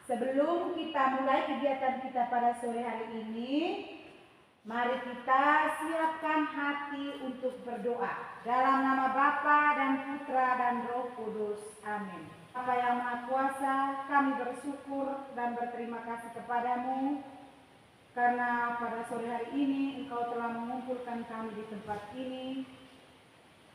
Sebelum kita mulai kegiatan kita pada sore hari ini, mari kita siapkan hati untuk berdoa. Dalam nama Bapa dan Putra dan Roh Kudus. Amin. Bapa yang Maha Kuasa, kami bersyukur dan berterima kasih kepadamu karena pada sore hari ini Engkau telah mengumpulkan kami di tempat ini.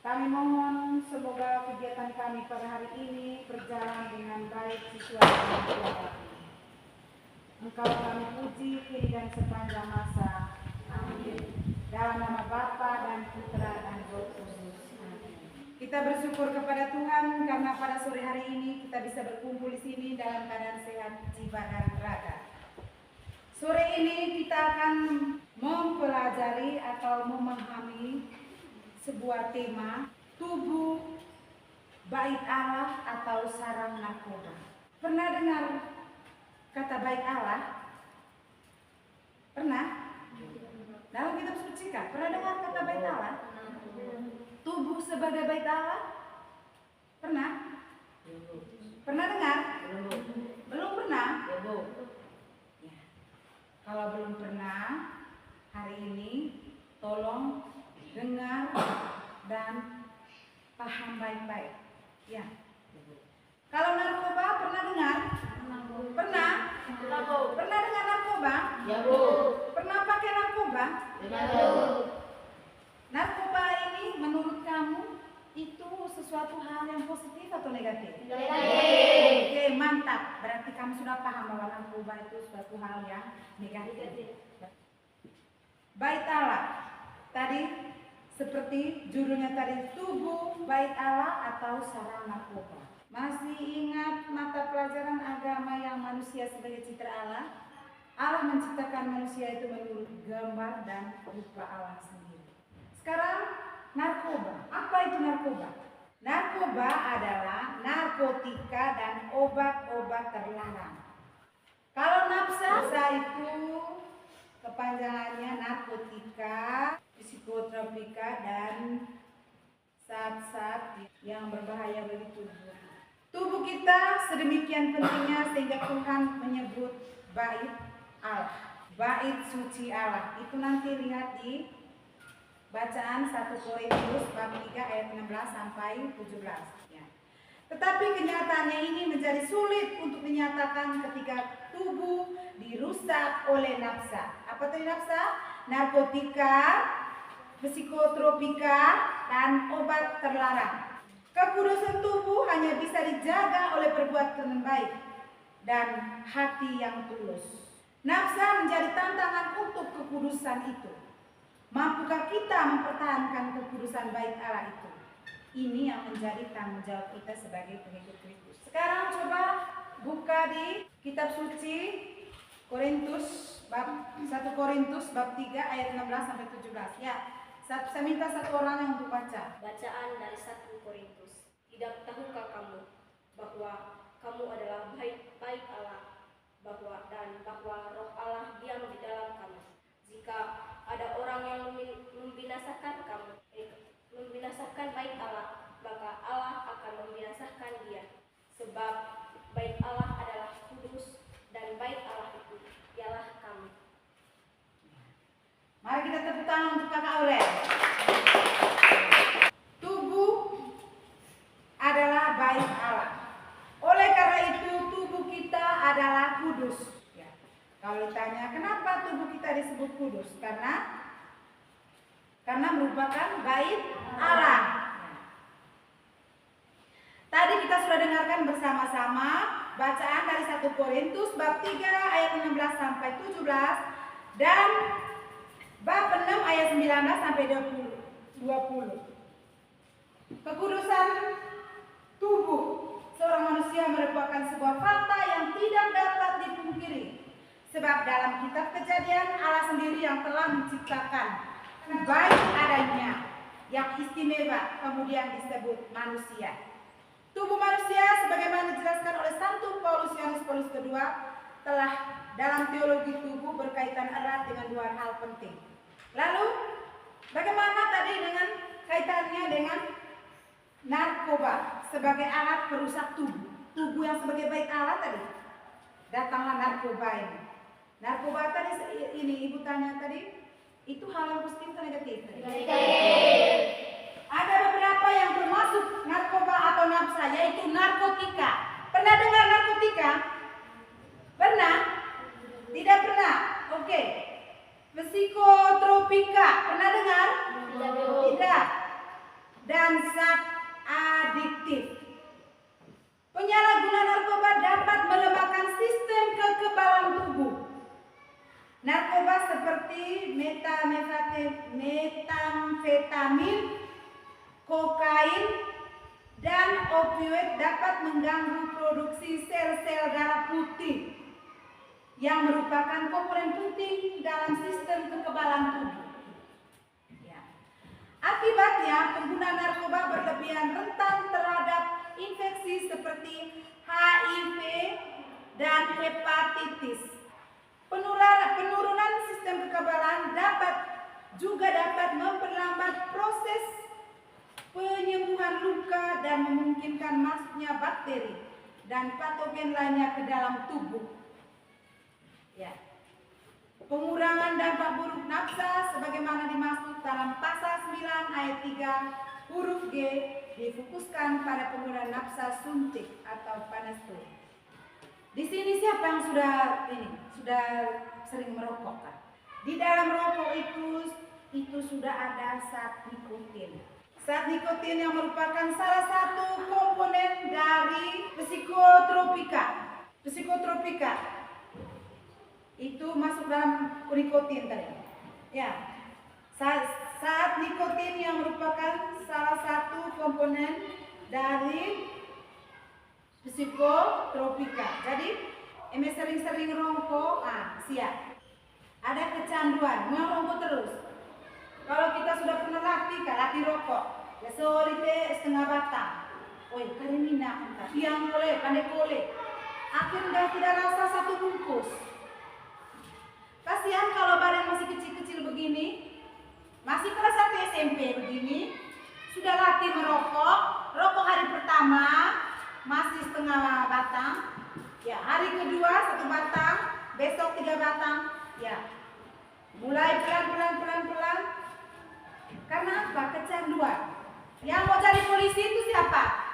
Kami mohon semoga kegiatan kami pada hari ini berjalan dengan baik sesuai dengan kehendak. Engkau kami puji kini dan sepanjang masa. Amin. Dalam nama Bapa dan Putra dan Roh Kudus. Amin. Kita bersyukur kepada Tuhan karena pada sore hari ini kita bisa berkumpul di sini dalam keadaan sehat jiwa dan raga. Sore ini kita akan mempelajari atau memahami sebuah tema, tubuh bait Allah atau sarang narkoba. Pernah dengar kata bait Allah? Pernah? Dalam kitab suci kan? Pernah dengar kata bait Allah? Tubuh sebagai bait Allah? Pernah? Pernah dengar? Belum pernah? Ya. Kalau belum pernah, hari ini tolong dengar dan paham baik-baik. Ya. Kalau narkoba pernah dengar? Pernah? Pernah dengar narkoba? Ya, Bu. Pernah pakai narkoba? Ya, Bu. Narkoba ini menurut kamu itu sesuatu hal yang positif atau negatif? Negatif. Oke, mantap. Berarti kamu sudah paham bahwa narkoba itu suatu hal yang negatif. Bait Allah. Tadi seperti judulnya tadi, tubuh bait Allah atau sarang narkoba. Masih ingat mata pelajaran agama yang manusia sebagai citra Allah? Allah menciptakan manusia itu menurut gambar dan rupa Allah sendiri. Sekarang narkoba. Apa itu narkoba? Narkoba adalah narkotika dan obat-obat terlarang. Kalau nafsa itu kepanjangannya narkotika, psikotropika, dan zat-zat yang berbahaya bagi tubuh. Tubuh kita sedemikian pentingnya sehingga Tuhan menyebut bait Allah, bait suci Allah. Itu nanti lihat di bacaan 1 Korintus bab 3 ayat 16 sampai 17. Ya. Tetapi kenyataannya ini menjadi sulit untuk dinyatakan ketika tubuh dirusak oleh nafsa. Apa tadi nafsa? Narkotika, psikotropika, dan obat terlarang. Kekudusan tubuh hanya bisa dijaga oleh perbuatan baik dan hati yang tulus. Nafsa menjadi tantangan untuk kekudusan itu. Mampukah kita mempertahankan kekudusan bait Allah itu? Ini yang menjadi tanggung jawab kita sebagai pengikut Kristus. Sekarang coba buka di kitab suci Korintus bab 1 Korintus bab 3 ayat 16 sampai 17. Ya. Saya minta satu orang yang untuk baca. Bacaan dari 1 Korintus. Tidak tahukah kamu bahwa kamu adalah bait Allah, bahwa Roh Allah diam di dalam kamu. Jika ada orang yang membinasakan membinasakan bait Allah, maka Allah akan membinasakan dia. Sebab bait Allah adalah kudus dan bait Allah itu ialah kamu. Mari kita tepuk tangan untuk Kakak Aurel. Tubuh adalah bait Allah. Oleh karena itu tubuh kita adalah kudus. Ya. Kalau ditanya kenapa tubuh kita disebut kudus? Karena merupakan bait Allah. Tadi kita sudah dengarkan bersama-sama bacaan dari 1 Korintus bab 3 ayat 16 sampai 17 dan bab 6 ayat 19 sampai 20. Kekudusan tubuh seorang manusia merupakan sebuah fakta yang tidak dapat dipungkiri. Sebab dalam kitab Kejadian Allah sendiri yang telah menciptakan bait adanya yang istimewa kemudian disebut manusia. Tubuh manusia sebagaimana dijelaskan oleh Santo Paulus Yohanes Paulus II telah dalam teologi tubuh berkaitan erat dengan dua hal penting. Lalu bagaimana tadi dengan kaitannya dengan narkoba sebagai alat perusak tubuh? Tubuh yang sebagai bait Allah tadi. datanglah narkoba ini. Narkoba tadi ini ibu tanya tadi, itu hal yang positif atau negatif? Negatif. Ada beberapa yang termasuk narkoba atau nafsa, yaitu narkotika. Pernah dengar narkotika? Pernah? Tidak pernah? Oke. Psikotropika, pernah dengar? Tidak. Dan zat adiktif. Penyalahguna narkoba dapat melemahkan sistem kekebalan tubuh. Narkoba seperti metamfetamin, kokain, dan opioid dapat mengganggu produksi sel-sel darah putih yang merupakan komponen penting dalam sistem kekebalan tubuh. Ya. Akibatnya, pengguna narkoba berlebihan rentan terhadap infeksi seperti HIV dan hepatitis. Penurunan sistem kekebalan juga dapat memperlambat proses penyembuhan luka dan memungkinkan masuknya bakteri dan patogen lainnya ke dalam tubuh. Ya. Pengurangan dampak buruk nafsa sebagaimana dimaksud dalam pasal 9 ayat 3 huruf G difokuskan pada penggunaan nafsa suntik atau panestu. Di sini siapa yang sudah sering merokok kan? Di dalam rokok itu sudah ada zat nikotin. Zat nikotin yang merupakan salah satu komponen dari psikotropika. Psikotropika itu masuk dalam nikotin tadi. Ya. Zat nikotin yang merupakan salah satu komponen dari psikotropika. Jadi, sering-sering rokok, siap. Ada kecanduan, mau rokok terus. Kalau kita sudah pernah latih rokok, ya sore setengah batang. Oi, kali minyak, siang boleh, pandai boleh. Akhirnya tidak rasa satu bungkus. Kasihan kalau badan masih kecil-kecil begini, masih kelas 1 SMP begini, sudah latih merokok, rokok hari pertama masih setengah batang, ya hari kedua 1 batang, besok 3 batang, ya mulai pelan. Karena apa? Kecanduan. Yang mau jadi polisi itu siapa?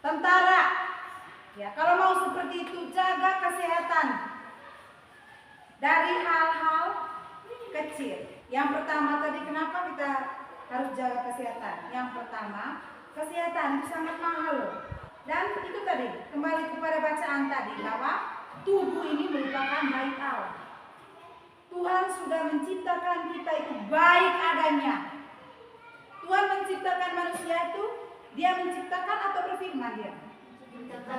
Tentara. Ya, kalau mau seperti itu jaga kesehatan dari hal-hal kecil. Yang pertama tadi kenapa kita harus jaga kesehatan? Yang pertama, kesehatan itu sangat mahal loh. Dan itu tadi, kembali kepada bacaan tadi bahwa tubuh ini merupakan bait Allah. Tuhan sudah menciptakan kita itu baik adanya. Tuhan menciptakan manusia itu, dia menciptakan atau berfirman dia?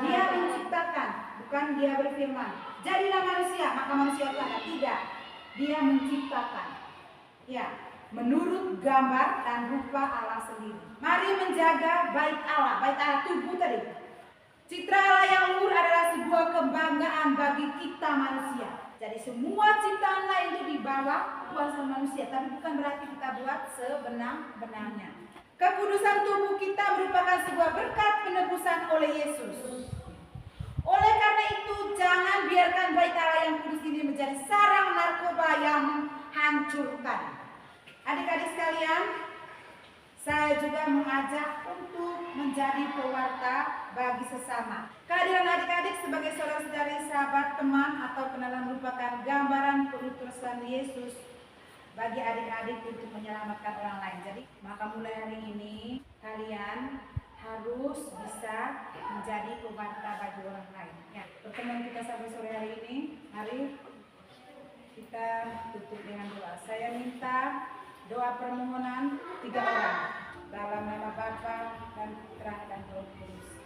Dia menciptakan, bukan dia berfirman. Jadilah manusia, maka manusia itu ada. Tidak, dia menciptakan. Ya, menurut gambar dan rupa Allah sendiri. Mari menjaga bait Allah tubuh tadi. Citra Allah yang luhur adalah sebuah kebanggaan bagi kita manusia. Jadi semua ciptaan lain itu di bawah kuasa manusia, tapi bukan berarti kita buat sebenar-benarnya. Kekudusan tubuh kita merupakan sebuah berkat penebusan oleh Yesus. Oleh karena itu, jangan biarkan bait Allah yang kudus ini menjadi sarang narkoba yang menghancurkan. Adik-adik sekalian, saya juga mengajak untuk menjadi pewarta bagi sesama. Kehadiran adik-adik sebagai saudara-saudari, sahabat, teman, atau kenalan merupakan gambaran penutusan Yesus bagi adik-adik untuk menyelamatkan orang lain. Jadi, maka mulai hari ini kalian harus bisa menjadi pewarta bagi orang lain. Ya, pertemuan kita sampai sore hari ini, mari kita tutup dengan doa. Saya minta doa permohonan 3 orang dalam nama Bapa dan Putra dan Roh Kudus.